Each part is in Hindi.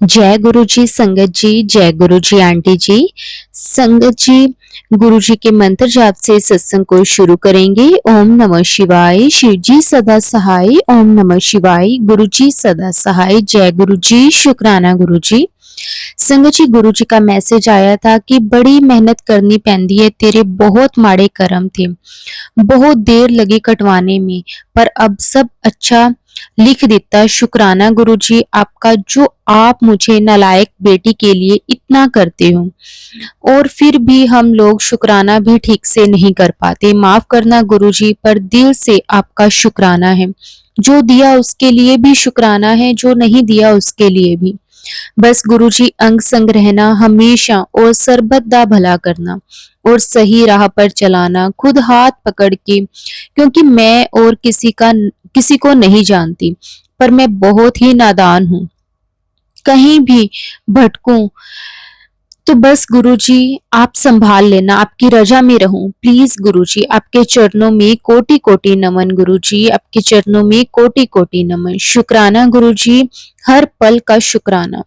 जय गुरु जी संगत जी, जय गुरु जी आंटी जी। संगत जी, गुरु जी के मंत्र जाप से सत्संग को शुरू करेंगे। ओम नमः शिवाय, शिव जी सदा सहाय। ओम नमः शिवाय, गुरु जी सदा सहाय। जय गुरु जी, शुक्राना गुरु जी। संगत जी, गुरु जी का मैसेज आया था कि बड़ी मेहनत करनी पैंदी है, तेरे बहुत माड़े कर्म थे, बहुत देर लगी कटवाने में, पर अब सब अच्छा लिख देता। शुक्राना गुरु जी आपका, जो आप मुझे नालायक बेटी के लिए इतना करते हो, और फिर भी हम लोग शुक्राना भी ठीक से नहीं कर पाते। माफ करना गुरु जी, पर दिल से आपका शुक्राना है। जो दिया उसके लिए भी शुक्राना है, जो नहीं दिया उसके लिए भी। बस गुरुजी अंग संग रहना हमेशा, और सर्वदा भला करना और सही राह पर चलाना, खुद हाथ पकड़ के, क्योंकि मैं और किसी को नहीं जानती, पर मैं बहुत ही नादान हूँ। कहीं भी भटकूं तो बस गुरुजी आप संभाल लेना, आपकी रजा में रहूं प्लीज गुरुजी। आपके चरणों में कोटि कोटि नमन गुरुजी, आपके चरणों में कोटि कोटि नमन। शुक्राना गुरुजी, हर पल का शुक्राना।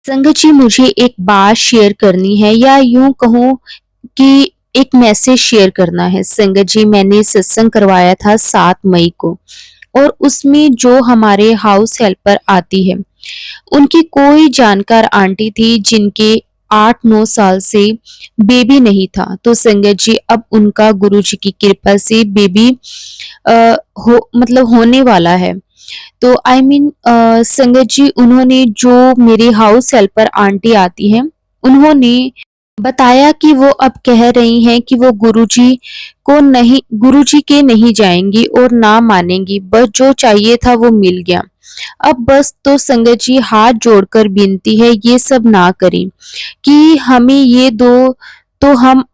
संगत जी, मुझे एक बात शेयर करनी है, या यूं कहूं कि एक मैसेज शेयर करना है। संगत जी, मैंने सत्संग करवाया था 7 मई को, और उसमें जो हमारे हाउस हेल्पर आती है, उनकी कोई जानकार आंटी थी जिनके 8-9 साल से बेबी नहीं था। तो संगत जी, अब उनका गुरुजी की कृपा से बेबी मतलब होने वाला है। तो संगत जी, उन्होंने, जो मेरे हाउस हेल्पर आंटी आती हैं, उन्होंने बताया कि वो अब कह रही हैं कि वो गुरुजी के नहीं जाएंगी और ना मानेंगी। बस जो चाहिए था वो मिल गया। अब बस तो संगत जी, हाथ जोड़कर विनती है, ये सब ना करें कि हमें ये दो तो हम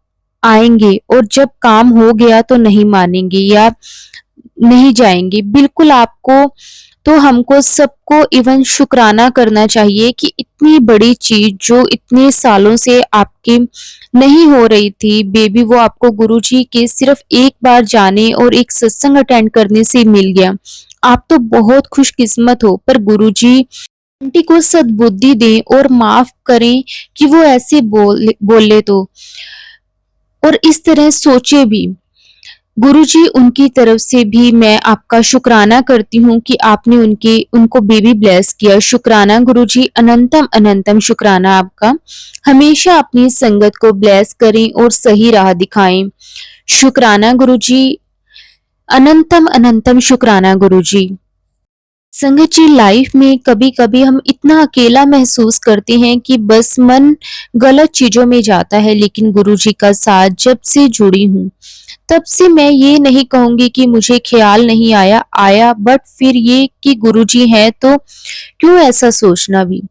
आएंगे, और जब काम हो गया तो नहीं मानेंगे या नहीं जाएंगे। बिल्कुल आपको, तो हमको सबको इवन शुक्राना करना चाहिए कि इतनी बड़ी चीज जो इतने सालों से आपके नहीं हो रही थी बेबी, वो आपको गुरुजी के सिर्फ एक बार जाने और एक सत्संग अटेंड करने से मिल गया। आप तो बहुत खुशकिस्मत हो, पर गुरुजी आंटी को सद्बुद्धि दें और माफ करें कि वो ऐसे बोले तो, और इस तरह सोचे भी। गुरुजी, उनकी तरफ से भी मैं आपका शुक्राना करती हूँ कि आपने उनको बेबी ब्लेस किया। शुक्राना गुरुजी, अनंतम अनंतम शुक्राना आपका। हमेशा अपनी संगत को ब्लेस करें और सही राह दिखाएं। शुक्राना गुरुजी, अनंतम अनंतम शुक्राना गुरुजी। संगत जी, लाइफ में कभी कभी हम इतना अकेला महसूस करते हैं कि बस मन गलत चीजों में जाता है, लेकिन गुरुजी का साथ जब से जुड़ी हूँ, तब से मैं ये नहीं कहूंगी कि मुझे ख्याल नहीं आया, बट फिर ये कि गुरुजी हैं तो क्यों ऐसा सोचना भी।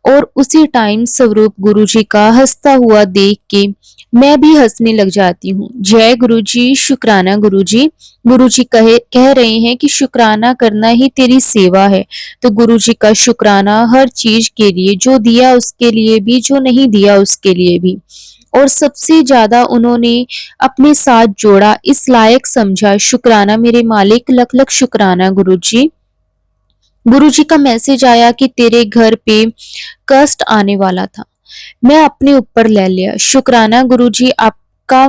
और उसी टाइम स्वरूप गुरुजी का हंसता हुआ देख के मैं भी हंसने लग जाती हूँ। जय गुरुजी, शुक्राना गुरुजी। गुरुजी कह रहे हैं कि शुक्राना करना ही तेरी सेवा है। तो गुरुजी का शुक्राना हर चीज के लिए, जो दिया उसके लिए भी, जो नहीं दिया उसके लिए भी, और सबसे ज्यादा उन्होंने अपने साथ जोड़ा, इस लायक समझा। शुक्राना मेरे मालिक, लख लख शुक्राना गुरुजी। गुरुजी का मैसेज आया कि तेरे घर पे कष्ट आने वाला था, मैं अपने ऊपर ले लिया। शुक्राना गुरुजी आपका,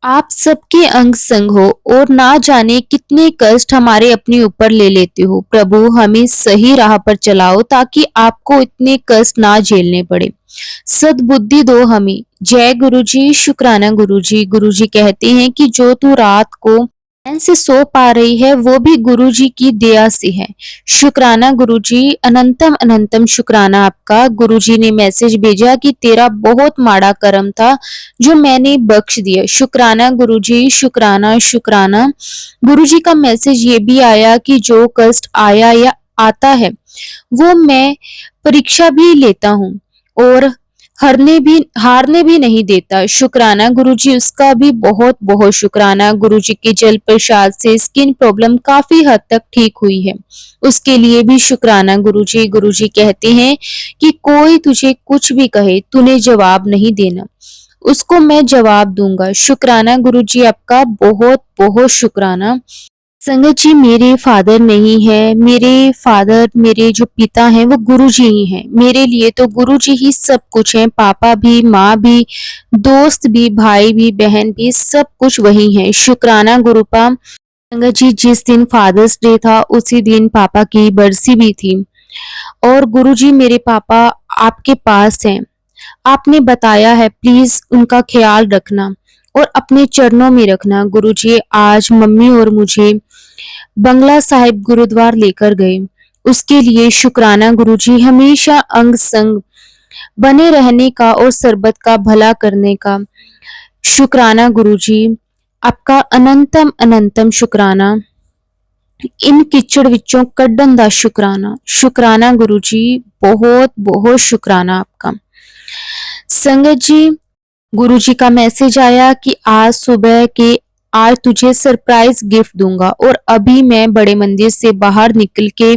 आप सबके अंग संग हो, और ना जाने कितने कष्ट हमारे अपने ऊपर ले लेते हो। प्रभु, हमें सही राह पर चलाओ ताकि आपको इतने कष्ट ना झेलने पड़े। सद्बुद्धि दो हमें। जय गुरुजी, शुक्राना गुरुजी। गुरुजी कहते हैं कि जो तू रात को चैन से सो पा रही है, वो भी गुरुजी की दया से है। शुक्राना गुरुजी, अनंतम अनंतम शुक्राना आपका। गुरुजी ने मैसेज भेजा कि तेरा बहुत माड़ा कर्म था जो मैंने बख्श दिया। शुक्राना गुरुजी, शुक्राना शुक्राना। गुरुजी का मैसेज ये भी आया कि जो कष्ट आया या आता है, वो मैं परीक्षा भी लेता हूँ, और हारने भी नहीं देता। शुक्राना गुरुजी, उसका भी बहुत बहुत शुक्राना। गुरुजी के जल प्रसाद से स्किन प्रॉब्लम काफी हद तक ठीक हुई है, उसके लिए भी शुक्राना गुरुजी। गुरुजी कहते हैं कि कोई तुझे कुछ भी कहे, तूने जवाब नहीं देना, उसको मैं जवाब दूंगा। शुक्राना गुरुजी आपका, बहुत बहुत शुक्राना। संगत जी, मेरे फादर नहीं है, मेरे जो पिता हैं वो गुरुजी ही हैं। मेरे लिए तो गुरुजी ही सब कुछ हैं, पापा भी, माँ भी, दोस्त भी, भाई भी, बहन भी, सब कुछ वही है। शुक्राना गुरुपा। संगत जी, जिस दिन फादर्स डे था उसी दिन पापा की बरसी भी थी और गुरुजी मेरे पापा आपके पास हैं। आपने बताया है प्लीज उनका ख्याल रखना और अपने चरणों में रखना। गुरुजी आज मम्मी और मुझे बंगला साहिब गुरुद्वार लेकर गए। उसके लिए शुक्राना गुरुजी, हमेशा अंग संग बने रहने का और सरबत का भला करने का शुक्राना गुरुजी। आपका अनंतम अनंतम शुक्राना। इन किचड़ विचों कड्डन दा शुक्राना। शुक्राना गुरुजी, बहुत बहुत शुक्राना आपका। संगत जी, गुरुजी का मैसेज आया कि आज तुझे सरप्राइज गिफ्ट दूंगा और अभी मैं बड़े मंदिर से बाहर निकल के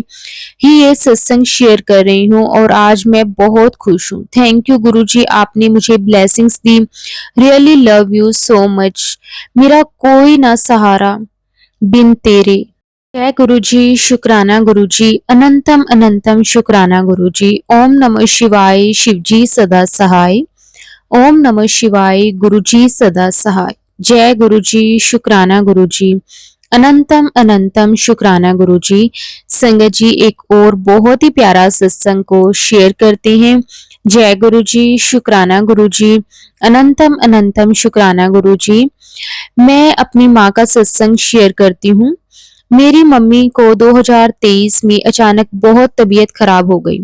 ही ये सत्संग शेयर कर रही हूँ और आज मैं बहुत खुश हूँ। थैंक यू गुरुजी, आपने मुझे blessings the. Really love you so much. मेरा कोई ना सहारा बिन तेरे। जय गुरुजी, शुक्राना गुरुजी, अनंतम अनंतम शुक्राना गुरुजी। ओम नमः शिवाय, शिवजी सदा सहाय। ओम नमः शिवाय, गुरुजी सदा सहाय। जय गुरुजी, शुक्राना गुरुजी, अनंतम अनंतम शुक्राना गुरुजी। संगत जी, एक और बहुत ही प्यारा सत्संग को शेयर करते हैं। जय गुरुजी, शुक्राना गुरुजी, अनंतम अनंतम शुक्राना गुरुजी। मैं अपनी माँ का सत्संग शेयर करती हूँ। मेरी मम्मी को 2023 में अचानक बहुत तबीयत खराब हो गई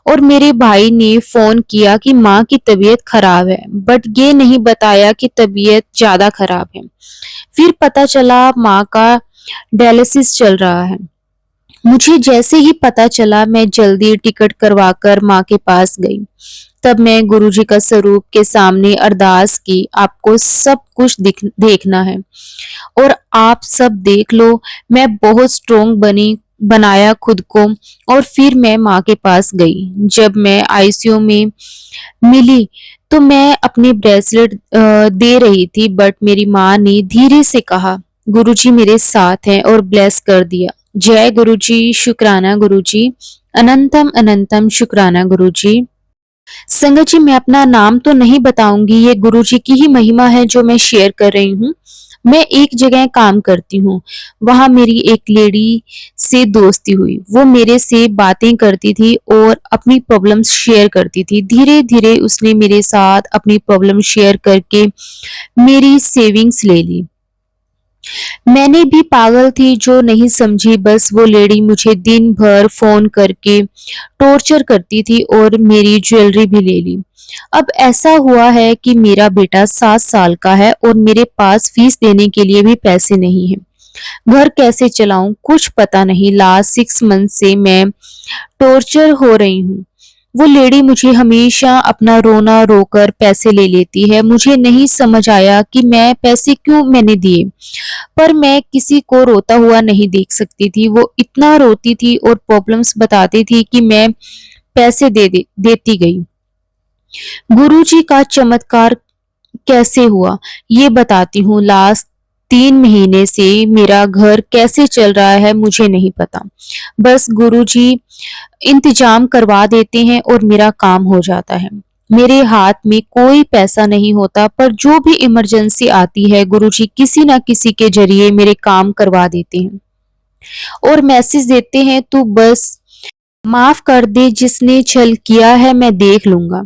और मेरे भाई ने फोन किया कि माँ की तबीयत खराब है, बट ये नहीं बताया कि तबीयत ज्यादा खराब है। फिर पता चला माँ का डायलिसिस चल रहा है। मुझे जैसे ही पता चला मैं जल्दी टिकट करवाकर माँ के पास गई। तब मैं गुरुजी का स्वरूप के सामने अरदास की, आपको सब कुछ देखना है और आप सब देख लो। मैं बहुत स्ट्रोंग बनाया खुद को और फिर मैं माँ के पास गई। जब मैं आईसीयू में मिली तो मैं अपनी ब्रेसलेट दे रही थी, बट मेरी माँ ने धीरे से कहा गुरुजी मेरे साथ हैं और ब्लेस कर दिया। जय गुरुजी, शुक्राना गुरुजी, अनंतम अनंतम शुक्राना गुरुजी। संगत जी, मैं अपना नाम तो नहीं बताऊंगी, ये गुरुजी की ही महिमा है जो मैं शेयर कर रही हूँ। मैं एक जगह काम करती हूँ, वहां मेरी एक लेडी से दोस्ती हुई। वो मेरे से बातें करती थी और अपनी प्रॉब्लम्स शेयर करती थी। धीरे धीरे उसने मेरे साथ अपनी प्रॉब्लम शेयर करके मेरी सेविंग्स ले ली। मैंने भी पागल थी जो नहीं समझी, बस वो लेडी मुझे दिन भर फोन करके टॉर्चर करती थी और मेरी ज्वेलरी भी ले ली। अब ऐसा हुआ है कि मेरा बेटा 7 साल का है और मेरे पास फीस देने के लिए भी पैसे नहीं है। घर कैसे चलाऊं कुछ पता नहीं। लास्ट 6 मंथ से मैं टॉर्चर हो रही हूँ। वो लेडी मुझे हमेशा अपना रोना रोकर पैसे ले लेती है। मुझे नहीं समझ आया कि मैं पैसे क्यों मैंने दिए, पर मैं किसी को रोता हुआ नहीं देख सकती थी। वो इतना रोती थी और प्रॉब्लम्स बताती थी कि मैं पैसे देती गई। गुरुजी का चमत्कार कैसे हुआ ये बताती हूँ। लास्ट 3 महीने से मेरा घर कैसे चल रहा है मुझे नहीं पता। बस गुरुजी इंतजाम करवा देते हैं और मेरा काम हो जाता है। मेरे हाथ में कोई पैसा नहीं होता, पर जो भी इमरजेंसी आती है गुरुजी किसी ना किसी के जरिए मेरे काम करवा देते हैं और मैसेज देते हैं तू बस माफ कर दे, जिसने छल किया है मैं देख लूंगा।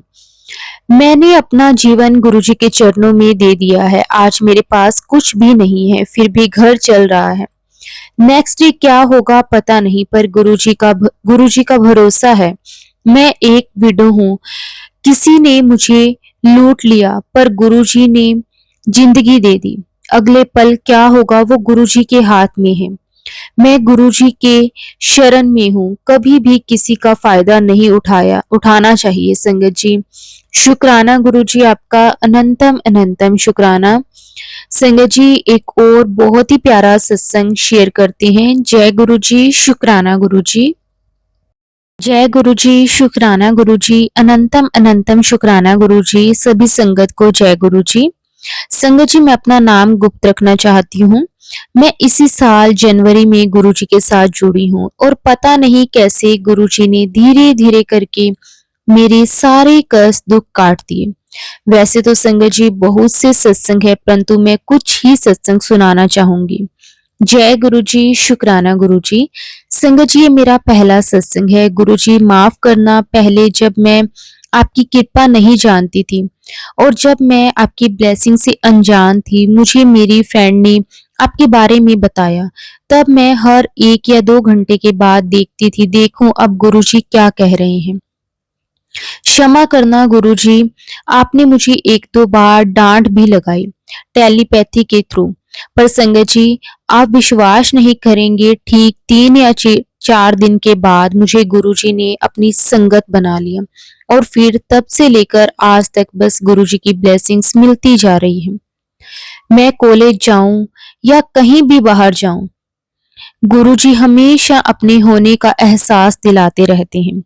मैंने अपना जीवन गुरुजी के चरणों में दे दिया है। आज मेरे पास कुछ भी नहीं है, फिर भी घर चल रहा है। नेक्स्ट डे क्या होगा पता नहीं, पर गुरुजी का भरोसा है। मैं एक विडो हूँ, किसी ने मुझे लूट लिया पर गुरुजी ने जिंदगी दे दी। अगले पल क्या होगा वो गुरुजी के हाथ में है। मैं गुरुजी के शरण में हूँ। कभी भी किसी का फायदा नहीं उठाना चाहिए। संगत जी, शुक्राना गुरुजी, आपका अनंतम अनंतम शुक्राना। संगत जी, एक और बहुत ही प्यारा सत्संग शेयर करते हैं। जय गुरुजी, शुक्राना गुरुजी। जय गुरुजी, शुक्राना गुरुजी, अनंतम अनंतम शुक्राना गुरुजी। सभी संगत को जय गुरुजी। संगत जी, मैं अपना नाम गुप्त रखना चाहती हूँ। मैं इसी साल जनवरी में गुरुजी के साथ जुड़ी हूँ और पता नहीं कैसे गुरुजी ने धीरे-धीरे करके मेरे सारे कष्ट दुख काट दिए। वैसे तो संगत जी बहुत से सत्संग है, परंतु मैं कुछ ही सत्संग सुनाना चाहूंगी। जय गुरुजी, शुक्राना गुरुजी। संगत जी, ये मेरा पहला सत्संग है। गुरुजी माफ करना, पहले जब मैं आपकी कृपा नहीं जानती थी और जब मैं आपकी ब्लेसिंग से अनजान थी, मुझे मेरी फ्रेंड ने आपके बारे में बताया। तब मैं हर 1 या 2 घंटे के बाद देखती थी, देखूं अब गुरुजी क्या कह रहे हैं। क्षमा करना गुरुजी, आपने मुझे 1-2 बार डांट भी लगाई टेलीपैथी के थ्रू। पर संगत जी, आप विश्वास नहीं करेंगे, ठीक 3 या 4 दिन के बाद मुझे गुरुजी ने अपनी संगत बना लिया और फिर तब से लेकर आज तक बस गुरुजी की ब्लेसिंग्स मिलती जा रही है। मैं कॉलेज जाऊं या कहीं भी बाहर जाऊं, गुरुजी हमेशा अपने होने का एहसास दिलाते रहते हैं।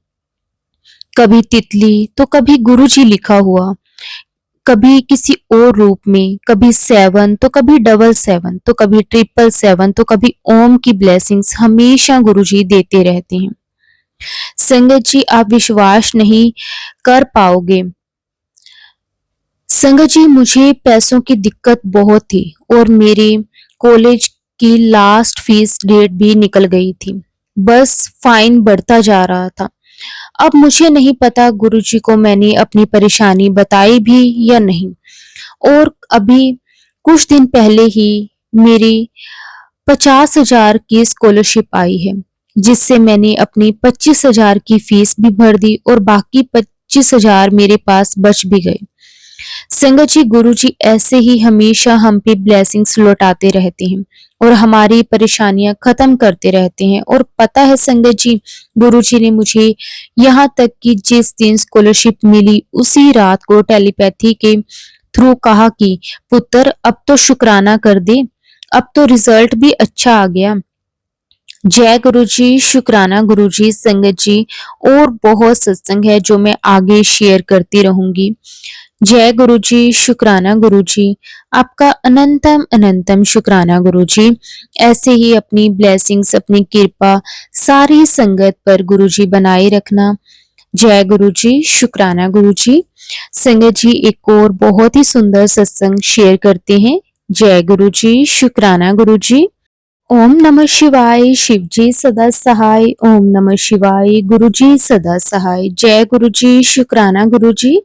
कभी तितली तो कभी गुरुजी लिखा हुआ, कभी किसी और रूप में, कभी 7 तो कभी 777 तो कभी 777 तो कभी ओम की ब्लेसिंग्स हमेशा गुरुजी देते रहते हैं। संगत जी, आप विश्वास नहीं कर पाओगे। संगत जी, मुझे पैसों की दिक्कत बहुत थी और मेरे कॉलेज की लास्ट फीस डेट भी निकल गई थी। बस फाइन बढ़ता जा रहा था। अब मुझे नहीं पता गुरुजी को मैंने अपनी परेशानी बताई भी या नहीं। और अभी कुछ दिन पहले ही मेरी 50,000 की स्कॉलरशिप आई है, जिससे मैंने अपनी 25,000 की फीस भी भर दी और बाकी 25,000 मेरे पास बच भी गए। संगत जी, गुरुजी ऐसे ही हमेशा हम पे ब्लेसिंग्स लौटाते रहते हैं और हमारी परेशानियां खत्म करते रहते हैं। और पता है संगत जी, गुरुजी ने मुझे यहाँ तक कि जिस दिन स्कॉलरशिप मिली उसी रात को टेलीपैथी के थ्रू कहा कि पुत्र अब तो शुक्राना कर दे, अब तो रिजल्ट भी अच्छा आ गया। जय गुरुजी, शुक्राना गुरुजी। संगत जी, और बहुत सत्संग है जो मैं आगे शेयर करती रहूंगी। जय गुरुजी, शुक्राना गुरुजी। आपका अनंतम अनंतम शुक्राना गुरुजी। ऐसे ही अपनी ब्लेसिंग्स, अपनी कृपा सारी संगत पर गुरुजी बनाए रखना। जय गुरुजी, शुक्राना गुरुजी। संगत जी, एक और बहुत ही सुंदर सत्संग शेयर करते हैं। जय गुरुजी, शुक्राना गुरुजी। ओम नमः शिवाय, शिव जी सदा सहाय। ओम नमः शिवाय, गुरु जी सदा सहाय। जय गुरु जी, शुक्राना गुरु जी।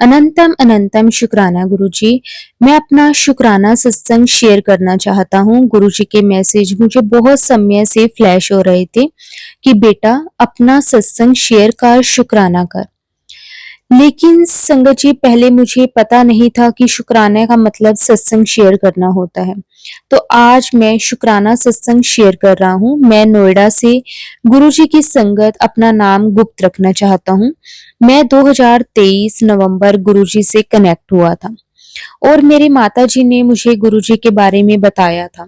अनंतम अनंतम शुक्राना गुरु जी। मैं अपना शुक्राना सत्संग शेयर करना चाहता हूँ। गुरु जी के मैसेज मुझे बहुत समय से फ्लैश हो रहे थे कि बेटा अपना सत्संग शेयर कर, शुक्राना कर। लेकिन संगत जी, पहले मुझे पता नहीं था कि शुक्राने का मतलब सत्संग शेयर करना होता है। तो आज मैं शुक्राना सत्संग शेयर कर रहा हूँ। मैं नोएडा से गुरुजी की संगत, अपना नाम गुप्त रखना चाहता हूँ। मैं 2023 नवंबर गुरुजी से कनेक्ट हुआ था और मेरे माताजी ने मुझे गुरुजी के बारे में बताया था।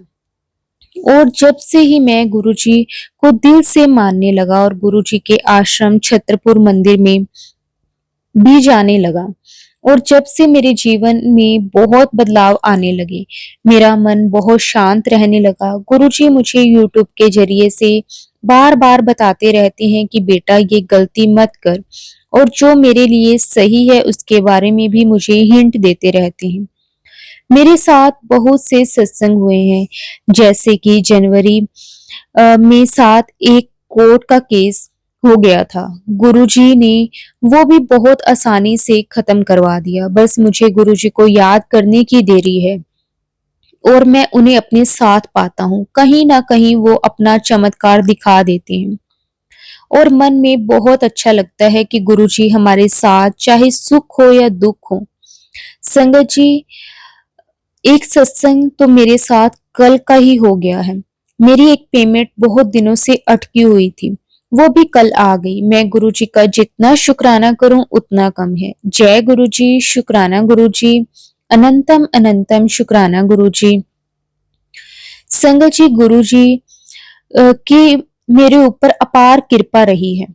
और जब से ही मैं गुरुजी को दिल से मानने लगा और गुरुजी के आश्रम छतरपुर मंदिर में भी जाने लगा और जब से मेरे जीवन में बहुत बदलाव आने लगे, मेरा मन बहुत शांत रहने लगा। गुरुजी मुझे यूट्यूब के जरिए से बार बार बताते रहते हैं कि बेटा ये गलती मत कर, और जो मेरे लिए सही है उसके बारे में भी मुझे हिंट देते रहते हैं। मेरे साथ बहुत से सत्संग हुए हैं, जैसे कि जनवरी में साथ एक कोर्ट का केस हो गया था। गुरुजी ने वो भी बहुत आसानी से खत्म करवा दिया। बस मुझे गुरुजी को याद करने की देरी है और मैं उन्हें अपने साथ पाता हूँ। कहीं ना कहीं वो अपना चमत्कार दिखा देते हैं और मन में बहुत अच्छा लगता है कि गुरुजी हमारे साथ, चाहे सुख हो या दुख हो। संगत जी, एक सत्संग तो मेरे साथ कल का ही हो गया है। मेरी एक पेमेंट बहुत दिनों से अटकी हुई थी, वो भी कल आ गई। मैं गुरुजी का जितना शुक्राना करूं उतना कम है। जय गुरुजी, शुक्राना गुरुजी। अनंतम अनंतम शुक्राना गुरुजी। संगत जी, गुरुजी की मेरे ऊपर अपार कृपा रही है।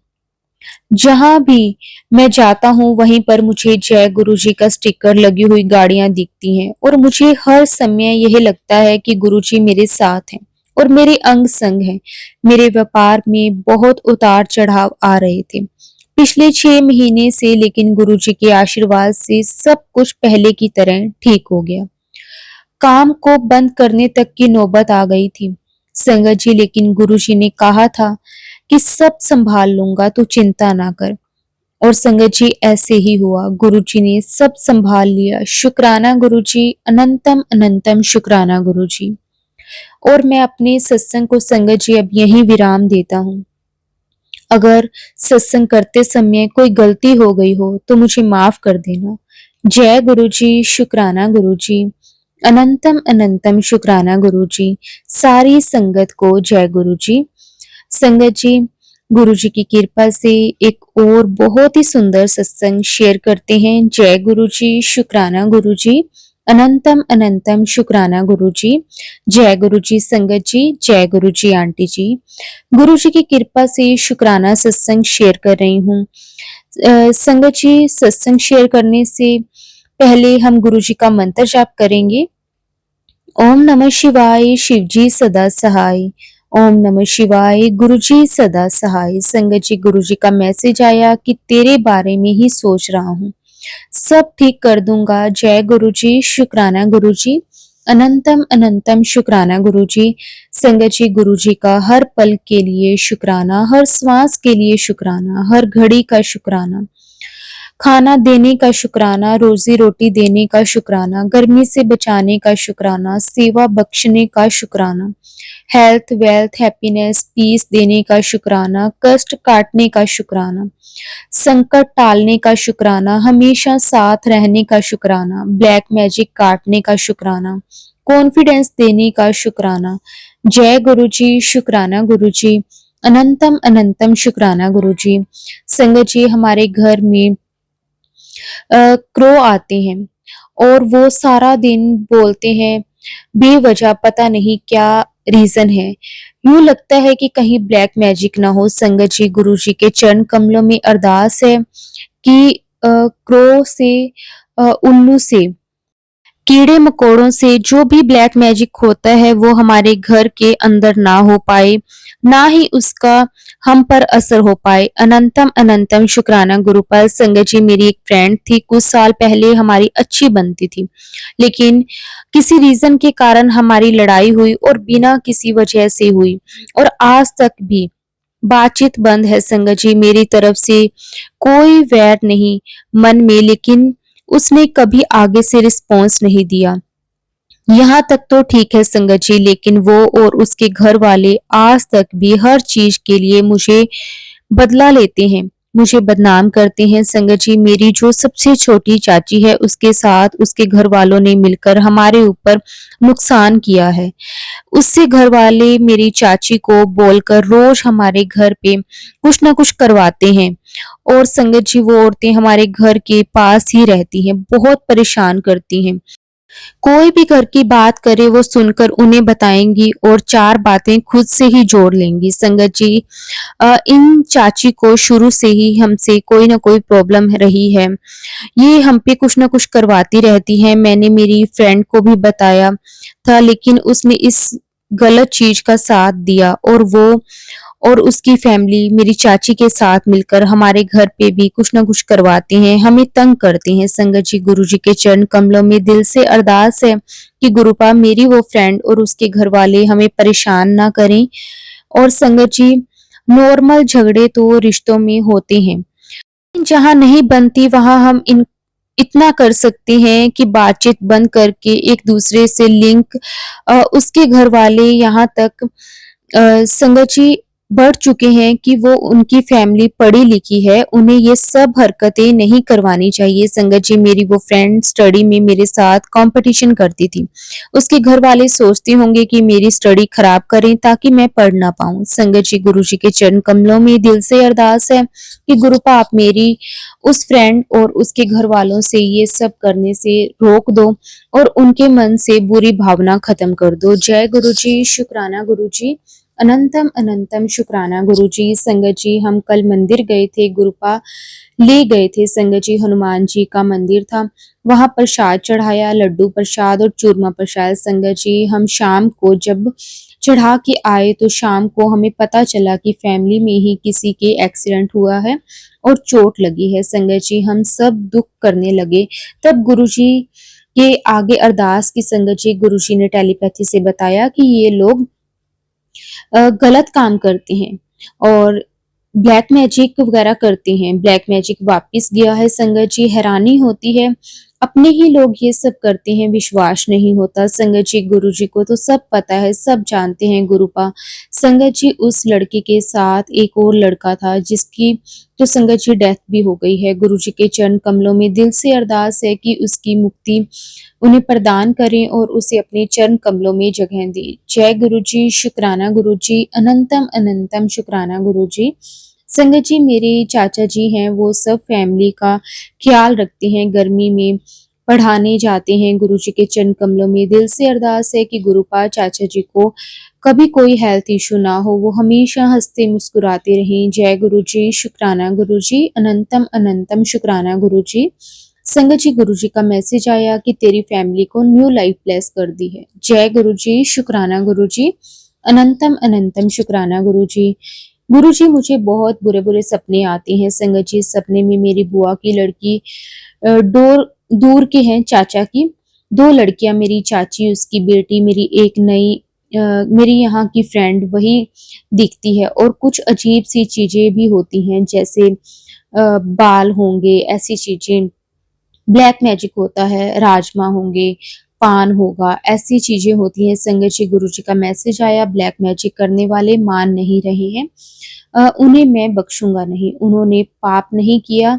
जहाँ भी मैं जाता हूँ वहीं पर मुझे जय गुरुजी का स्टिकर लगी हुई गाड़ियां दिखती हैं और मुझे हर समय यह लगता है कि गुरुजी मेरे साथ हैं और मेरे अंग संग हैं। मेरे व्यापार में बहुत उतार चढ़ाव आ रहे थे पिछले 6 महीने से, लेकिन गुरुजी के आशीर्वाद से सब कुछ पहले की तरह ठीक हो गया। काम को बंद करने तक की नौबत आ गई थी संगत जी, लेकिन गुरुजी ने कहा था कि सब संभाल लूंगा, तू चिंता ना कर। और संगत जी ऐसे ही हुआ, गुरुजी ने सब संभाल लिया। शुक्राना गुरुजी, अनंतम अनंतम शुक्राना गुरुजी। और मैं अपने सत्संग को संगत जी अब यहीं विराम देता हूँ। अगर सत्संग करते समय कोई गलती हो गई हो तो मुझे माफ कर देना। जय गुरुजी, शुक्राना गुरुजी, अनंतम अनंतम शुक्राना गुरुजी। सारी संगत को जय गुरुजी। संगत जी, गुरुजी की कृपा से एक और बहुत ही सुंदर सत्संग शेयर करते हैं। जय गुरुजी, शुक्राना गुरुजी, अनंतम अनंतम शुक्राना गुरुजी। जय गुरुजी संगत जी, जय गुरुजी आंटी जी। गुरुजी की कृपा से शुक्राना सत्संग शेयर कर रही हूँ। संगत जी, सत्संग शेयर करने से पहले हम गुरुजी का मंत्र जाप करेंगे। ओम नमः शिवाय, शिवजी सदा सहाय। ओम नमः शिवाय, गुरुजी सदा सहाय। संगत जी, गुरुजी का मैसेज आया कि तेरे बारे में ही सोच रहा हूँ, सब ठीक कर दूंगा। जय गुरुजी, शुक्राना गुरुजी, अनंतम अनंतम शुक्राना गुरुजी। संगत जी, गुरुजी का हर पल के लिए शुक्राना, हर श्वास के लिए शुक्राना, हर घड़ी का शुक्राना, खाना देने का शुक्राना, रोजी रोटी देने का शुक्राना, गर्मी से बचाने का शुक्राना, सेवा बख्शने का शुक्राना, हेल्थ वेल्थ हैप्पीनेस पीस देने का शुक्राना, कष्ट काटने का शुक्राना, संकट टालने का शुक्राना, हमेशा साथ रहने का शुक्राना, ब्लैक मैजिक काटने का शुक्राना, कॉन्फिडेंस देने का शुक्राना। जय गुरुजी, शुक्राना गुरुजी, अनंतम अनंतम शुक्राना गुरुजी। संगत जी, हमारे घर में क्रो आते हैं और वो सारा दिन बोलते हैं बेवजह, पता नहीं क्या रीजन है। यूं लगता है कि कहीं ब्लैक मैजिक ना हो। संगत जी, गुरु जी के चरण कमलों में अरदास है कि क्रो से, उल्लू से, कीड़े मकोड़ों से जो भी ब्लैक मैजिक होता है वो हमारे घर के अंदर ना हो पाए, ना ही उसका हम पर असर हो पाए। अनंतम अनंतम शुक्राना गुरुपाल। संगत जी, मेरी एक फ्रेंड थी, कुछ साल पहले हमारी अच्छी बनती थी, लेकिन किसी रीजन के कारण हमारी लड़ाई हुई और बिना किसी वजह से हुई, और आज तक भी बातचीत बंद है। संगत जी, मेरी तरफ से कोई वैर नहीं मन में, लेकिन उसने कभी आगे से रिस्पॉन्स नहीं दिया। यहाँ तक तो ठीक है संगत जी, लेकिन वो और उसके घर वाले आज तक भी हर चीज के लिए मुझे बदला लेते हैं, मुझे बदनाम करते हैं। संगत जी, मेरी जो सबसे छोटी चाची है उसके साथ उसके घर वालों ने मिलकर हमारे ऊपर नुकसान किया है। उससे घर वाले मेरी चाची को बोलकर रोज हमारे घर पे कुछ ना कुछ करवाते हैं। और संगत जी, वो औरतें हमारे घर के पास ही रहती हैं, बहुत परेशान करती हैं। कोई भी घर की बात करे वो सुनकर उन्हें बताएंगी और चार बातें खुद से ही जोड़ लेंगी। संगत जी, इन चाची को शुरू से ही हमसे कोई ना कोई प्रॉब्लम रही है, ये हम पे कुछ ना कुछ करवाती रहती है। मैंने मेरी फ्रेंड को भी बताया था, लेकिन उसने इस गलत चीज का साथ दिया, और वो और उसकी फैमिली मेरी चाची के साथ मिलकर हमारे घर पे भी कुछ ना कुछ करवाते हैं, हमें तंग करते हैं। संगत जी, गुरु जी के चरण कमलों में दिल से अरदास है कि गुरुपा मेरी वो फ्रेंड और उसके घर वाले हमें परेशान ना करें। और संगत जी, नॉर्मल झगड़े तो रिश्तों में होते हैं, जहाँ नहीं बनती वहां हम इन इतना कर सकते हैं कि बातचीत बंद करके एक दूसरे से लिंक, उसके घर वाले यहाँ तक संगत जी बढ़ चुके हैं कि वो उनकी फैमिली पढ़ी लिखी है, उन्हें ये सब हरकतें नहीं करवानी चाहिए। संगत जी, मेरी वो फ्रेंड स्टडी में मेरे साथ कंपटीशन करती थी, उसके घर वाले सोचते होंगे कि मेरी स्टडी खराब करें ताकि मैं पढ़ ना पाऊं। संगत जी, गुरु जी के चरण कमलों में दिल से अरदास है कि गुरुपा आप मेरी उस फ्रेंड और उसके घर वालों से ये सब करने से रोक दो और उनके मन से बुरी भावना खत्म कर दो। जय गुरु जी, शुक्राना गुरु जी, अनंतम अनंतम शुक्राना गुरुजी। संगत जी हम कल मंदिर गए थे, गुरुपा ले गए थे संगत जी, हनुमान जी का मंदिर था, वहां प्रसाद चढ़ाया, लड्डू प्रसाद और चूरमा प्रसाद। संगत जी हम शाम को जब चढ़ा के आए तो शाम को हमें पता चला कि फैमिली में ही किसी के एक्सीडेंट हुआ है और चोट लगी है। संगत जी हम सब दुख करने लगे। तब गुरुजी के आगे अरदास की संगत जी, गुरुजी ने टेलीपैथी से बताया कि ये लोग गलत काम करते हैं और ब्लैक मैजिक वगैरह करते हैं। ब्लैक मैजिक वापस गया है संगत जी, हैरानी होती है, अपने ही लोग ये सब करते हैं, विश्वास नहीं होता संगत जी। गुरु जी को तो सब पता है, सब जानते हैं गुरुपा। संगत जी उस लड़के के साथ एक और लड़का था जिसकी तो संगत जी डेथ भी हो गई है। गुरु जी के चरण कमलों में दिल से अरदास है कि उसकी मुक्ति उन्हें प्रदान करें और उसे अपने चरण कमलों में जगह दें। जय गुरु जी, शुक्राना गुरु जी, अनंतम अनंतम शुक्राना गुरु जी। संगत जी मेरे चाचा जी हैं, वो सब फैमिली का ख्याल रखते हैं, गर्मी में पढ़ाने जाते हैं। गुरु जी के चरण कमलों में दिल से अरदास है कि गुरुपा चाचा जी को कभी कोई हेल्थ इशू ना हो, वो हमेशा हंसते मुस्कुराते रहें। जय गुरु जी, शुक्राना गुरु जी, अनंतम अनंतम शुक्राना गुरु जी। संगत जी गुरु जी का मैसेज आया कि तेरी फैमिली को न्यू लाइफ ब्लेस कर दी है। जय गुरु जी, शुक्राना गुरु जी, अनंतम अनंतम शुक्राना गुरु जी। गुरु जी मुझे बहुत बुरे बुरे सपने आते हैं संगत जी। सपने में मेरी बुआ की लड़की दूर दूर के हैं, चाचा की दो लड़कियां, मेरी चाची उसकी बेटी, मेरी एक नई मेरी यहाँ की फ्रेंड वही दिखती है और कुछ अजीब सी चीजें भी होती हैं, जैसे बाल होंगे, ऐसी चीजें, ब्लैक मैजिक होता है, राजमा होंगे, पान होगा, ऐसी चीजें होती हैं। संगत जी गुरु जी का मैसेज आया, ब्लैक मैजिक करने वाले मान नहीं रहे हैं, उन्हें मैं बख्शूंगा नहीं। उन्होंने पाप नहीं किया,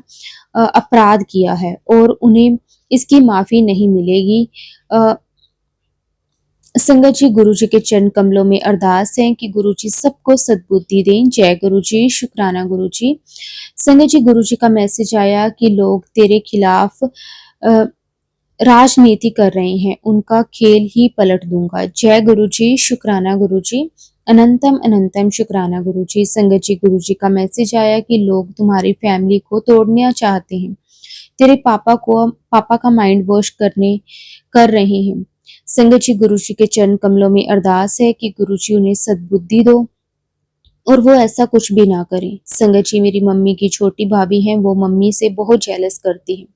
अपराध किया है और उन्हें इसकी माफी नहीं मिलेगी। अ, संगत जी गुरु जी के चरण कमलों में अरदास है कि गुरु जी सबको सद्बुद्धि दें। जय गुरु जी, शुक्राना गुरु जी। संगत जी गुरु जी का मैसेज आया कि लोग तेरे खिलाफ राजनीति कर रहे हैं, उनका खेल ही पलट दूंगा। जय गुरु जी, शुक्राना गुरु जी, अनंतम अनंतम शुक्राना गुरु जी। संगत जी गुरु जी का मैसेज आया कि लोग तुम्हारी फैमिली को तोड़ना चाहते हैं, तेरे पापा का माइंड वॉश कर रहे हैं। संगत जी गुरु जी के चरण कमलों में अरदास है कि गुरु जी उन्हें सद्बुद्धि दो और वो ऐसा कुछ भी ना करें। संगत जी मेरी मम्मी की छोटी भाभी हैं, वो मम्मी से बहुत जेलस करती हैं।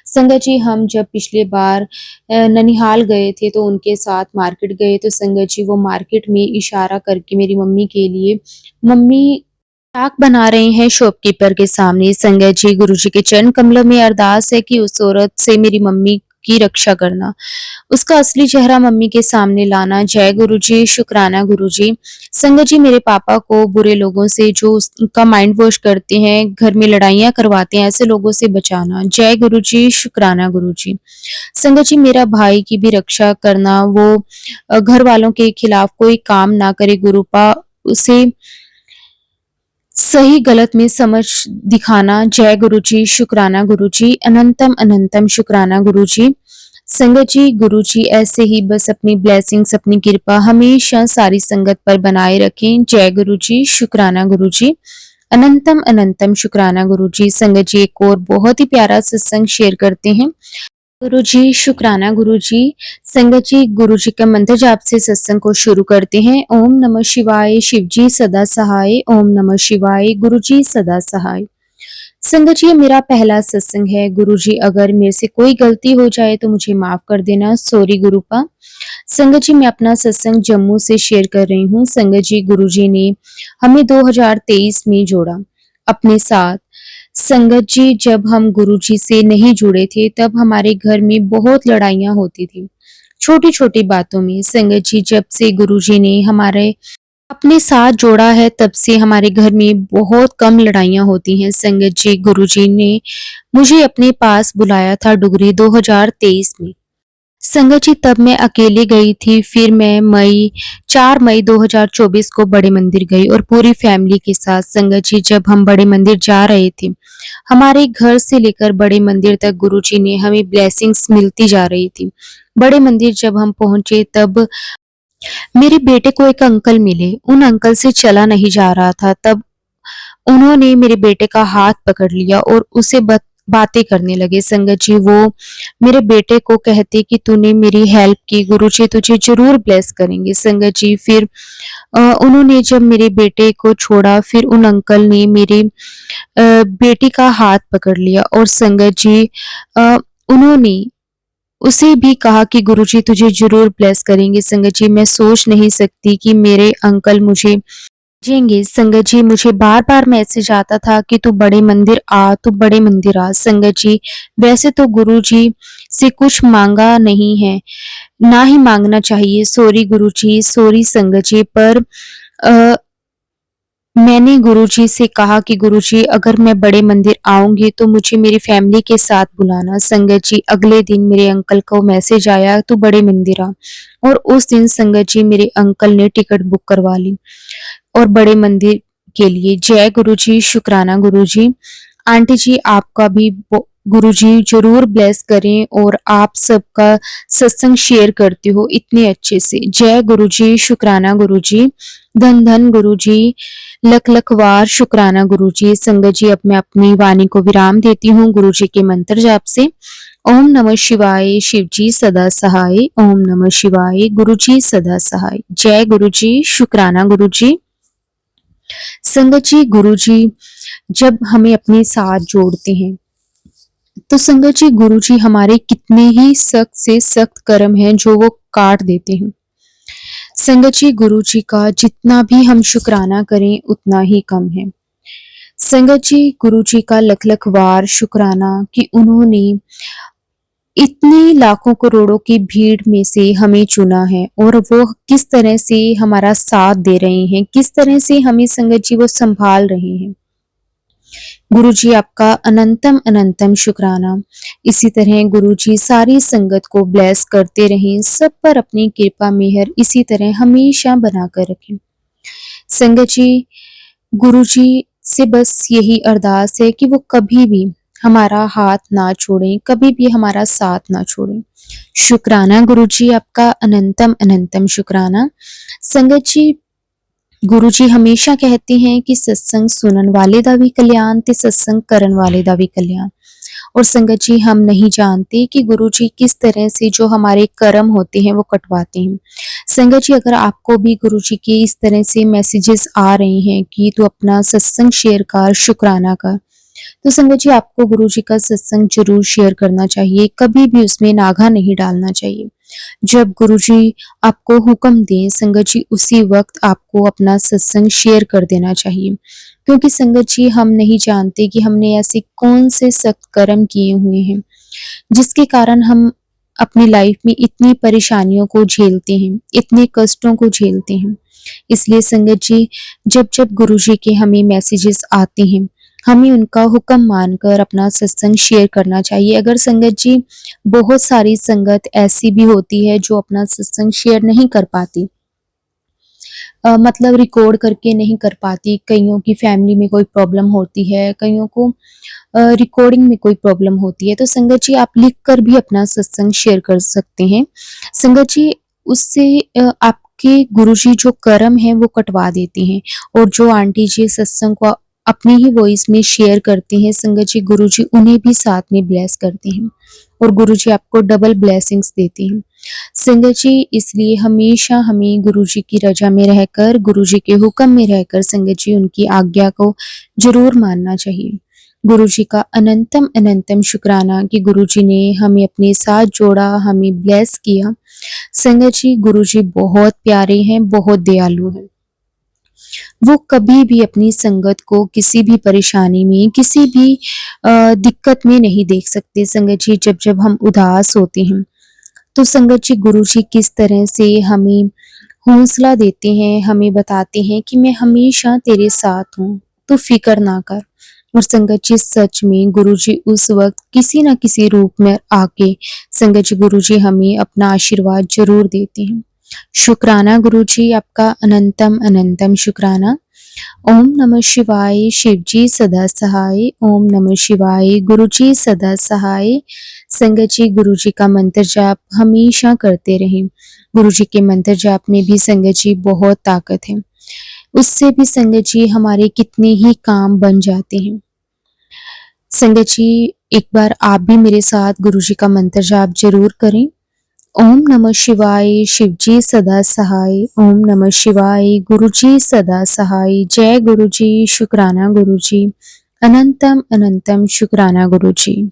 संगत जी हम जब पिछले बार ननिहाल गए थे तो उनके साथ मार्केट गए, तो संगत जी वो मार्केट में इशारा करके मेरी मम्मी के लिए, मम्मी चाक बना रहे हैं शॉपकीपर के सामने। संगत जी गुरु जी के चरण कमलों में अरदास है कि उस औरत से मेरी मम्मी की रक्षा करना, उसका असली चेहरा मम्मी के सामने लाना। जय गुरु जी, शुक्राना गुरु जी। संगत जी मेरे पापा को बुरे लोगों से, जो उनका माइंड वॉश करते हैं, घर में लड़ाइयाँ करवाते हैं, ऐसे लोगों से बचाना। जय गुरु जी, शुक्राना गुरु जी। संगत जी मेरा भाई की भी रक्षा करना, वो घर वालों के खिलाफ कोई काम ना करे, गुरुपा उसे सही गलत में समझ दिखाना। जय गुरु जी, शुक्राना गुरु जी, अनंतम अनंतम शुक्राना गुरु जी। संगत जी गुरु जी ऐसे ही बस अपनी ब्लेसिंग्स, अपनी कृपा हमेशा सारी संगत पर बनाए रखें। जय गुरु जी, शुक्राना गुरु जी, अनंतम अनंतम शुक्राना गुरु जी। संगत जी एक और बहुत ही प्यारा सत्संग शेयर करते हैं। गुरु जी, शुक्राना गुरु जी। संगत जी गुरु जी का मंत्र जाप से सत्संग को शुरू करते हैं। ओम नमः शिवाय, शिव जी सदा सहाय। ओम नमः शिवाय, गुरु जी सदा सहाय। संगत जी ये मेरा पहला सत्संग है। गुरु जी अगर मेरे से कोई गलती हो जाए तो मुझे माफ कर देना, सॉरी गुरुपा। संगत जी मैं अपना सत्संग जम्मू से शेयर कर रही हूँ। संगत जी गुरु जी ने हमें 2023 में जोड़ा अपने साथ। संगत जी जब हम गुरु जी से नहीं जुड़े थे तब हमारे घर में बहुत लड़ाइयाँ होती थी, छोटी छोटी बातों में। संगत जी जब से गुरु जी ने हमारे अपने साथ जोड़ा है तब से हमारे घर में बहुत कम लड़ाइयाँ होती हैं। संगत जी गुरु जी ने मुझे अपने पास बुलाया था डुगरी 2023 में। संगत जी तब मैं अकेले गई थी, फिर मैं 4 मई 2024 को बड़े मंदिर गई और पूरी फैमिली के साथ। संगत जी जब हम बड़े मंदिर जा रहे थे, हमारे घर से लेकर बड़े मंदिर तक गुरु जी ने हमें ब्लेसिंग्स मिलती जा रही थी। बड़े मंदिर जब हम पहुंचे तब मेरे बेटे को एक अंकल मिले, उन अंकल से चला नहीं जा रहा था। तब उन्होंने मेरे बेटे का हाथ पकड़ लिया और उसे बातें करने लगे। संगत जी, वो मेरे बेटे को कहते कि तूने मेरी हेल्प की, गुरुजी तुझे ज़रूर ब्लेस करेंगे। संगत जी, फिर उन्होंने जब मेरे बेटे को छोड़ा, फिर उन अंकल ने मेरी बेटी का हाथ पकड़ लिया और संगत जी, अ, उन्होंने उसे भी कहा कि गुरुजी तुझे ज़रूर ब्लेस करेंगे। संगत जी, मैं सोच नहीं सकती कि मेरे अंकल मुझे भेजेंगे। संगत जी, मुझे बार-बार मैसेज आता था कि तू बड़े मंदिर आ, तू बड़े मंदिर आ। संगत जी, वैसे तो गुरुजी से कुछ माँगा नहीं है, ना ही माँगना चाहिए। सॉरी गुरुजी, सॉरी संगत जी, पर अ, मैंने गुरुजी से कहा कि गुरुजी अगर मैं बड़े मंदिर आऊँगी तो मुझे मेरी फैमिली के साथ बुलाना। संगत जी, अगले दिन मेरे अंकल को मैसेज आया तू बड़े मंदिर आ, और उस दिन संगत जी मेरे अंकल ने टिकट बुक करवा ली और बड़े मंदिर के लिए। जय गुरुजी, शुक्राना गुरुजी। आंटी जी, आपका भी गुरुजी जरूर ब्लेस करें, और आप सबका सत्संग शेयर करती हो इतने अच्छे से। जय गुरुजी, शुक्राना गुरुजी। धन धन गुरुजी, लख लख वार शुक्राना गुरुजी। संगत जी, अब मैं अपनी वाणी को विराम देती हूँ गुरुजी के मंत्र जाप से। ओम नमः शिवाय, शिवजी सदा सहाय। ओम नमः शिवाय, गुरुजी सदा सहाय। जय गुरुजी, शुक्राना गुरुजी। संगत जी, गुरुजी जब हमें अपने साथ जोड़ते हैं, तो संगत जी गुरुजी हमारे कितने ही सख्त से सख्त कर्म हैं जो वो काट देते हैं। संगत जी, गुरुजी का जितना भी हम शुक्राना करें उतना ही कम है। संगत जी, गुरुजी का लख लख वार शुक्राना कि उन्होंने इतनी लाखों करोड़ों की भीड़ में से हमें चुना है, और वो किस तरह से हमारा साथ दे रहे हैं, किस तरह से हमें संगत जी वो संभाल रहे हैं। गुरुजी, आपका अनंतम अनंतम शुक्राना। इसी तरह गुरुजी सारी संगत को ब्लेस करते रहें, सब पर अपनी कृपा मेहर इसी तरह हमेशा बनाकर रखें। संगत जी, गुरुजी से बस यही अरदास है कि वो कभी भी हमारा हाथ ना छोड़ें, कभी भी हमारा साथ ना छोड़ें। शुक्राना गुरुजी, आपका अनंतम अनंतम शुक्राना। संगत जी, गुरुजी हमेशा कहते हैं कि सत्संग सुनन वाले दा भी कल्याण ते सत्संग करन वाले दा भी कल्याण। और संगत जी, हम नहीं जानते कि गुरुजी किस तरह से जो हमारे कर्म होते हैं वो कटवाते हैं। संगत जी, अगर आपको भी गुरुजी के इस तरह से मैसेजेस आ रहे हैं कि तू अपना सत्संग शेयर कर, शुक्राना कर, तो संगत जी आपको गुरुजी का सत्संग जरूर शेयर करना चाहिए, कभी भी उसमें नागा नहीं डालना चाहिए। जब गुरुजी आपको हुक्म दें संगत जी, उसी वक्त आपको अपना सत्संग शेयर कर देना चाहिए, क्योंकि संगत जी हम नहीं जानते कि हमने ऐसे कौन से सख्त कर्म किए हुए हैं जिसके कारण हम अपनी लाइफ में इतनी परेशानियों को झेलते हैं, इतने कष्टों को झेलते हैं। इसलिए संगत जी, जब जब गुरुजी के हमें मैसेजेस आते हैं, हमें उनका हुक्म मानकर अपना सत्संग शेयर करना चाहिए। अगर संगत जी, बहुत सारी संगत ऐसी भी होती है जो अपना सत्संग शेयर नहीं कर पाती, मतलब रिकॉर्ड करके नहीं कर पाती। कईयों की फैमिली में कोई प्रॉब्लम होती है, कईयों को रिकॉर्डिंग में कोई प्रॉब्लम होती है, तो संगत जी आप लिख कर भी अपना सत्संग शेयर कर सकते हैं। संगत जी, उससे आपके गुरुजी जो कर्म है वो कटवा देते हैं, और जो आंटी जी सत्संग को अपनी ही वॉइस में शेयर करते हैं, संगत जी गुरुजी उन्हें भी साथ में ब्लेस करते हैं, और गुरुजी आपको डबल ब्लेसिंग्स देते हैं। संगत जी, इसलिए हमेशा हमें गुरुजी की रजा में रहकर, गुरुजी के हुक्म में रहकर संगत जी उनकी आज्ञा को जरूर मानना चाहिए। गुरुजी का अनंतम अनंतम शुक्राना कि गुरुजी ने हमें अपने साथ जोड़ा, हमें ब्लेस किया। संगत जी, गुरुजी बहुत प्यारे हैं, बहुत दयालु हैं। वो कभी भी अपनी संगत को किसी भी परेशानी में, किसी भी दिक्कत में नहीं देख सकते। संगत जी, जब जब हम उदास होते हैं, तो संगत जी गुरुजी किस तरह से हमें हौसला देते हैं, हमें बताते हैं कि मैं हमेशा तेरे साथ हूँ, तू फिक्र ना कर। और संगत जी, सच में गुरुजी उस वक्त किसी न किसी रूप में आके संगत जी गुरुजी हमें अपना आशीर्वाद जरूर देते हैं। शुक्राना गुरुजी, आपका अनंतम अनंतम शुक्राना। ओम नमः शिवाय, शिवजी सदा सहाय। ओम नमः शिवाय, गुरुजी सदा सहाय। संगत जी, गुरुजी का मंत्र जाप हमेशा करते रहें। गुरु जी के मंत्र जाप में भी संगत जी बहुत ताकत है। उससे भी संगत जी हमारे कितने ही काम बन जाते हैं। संगत जी एक बार आप भी मेरे साथ गुरु जी का मंत्र जाप जरूर करें। ओम नमः शिवाय, शिव जी सदा सहाय। ओम नमः शिवाय, गुरु जी सदा सहाय। जय गुरु जी, शुक्राना गुरु जी, अनंतम अनंतम शुक्राना गुरु जी।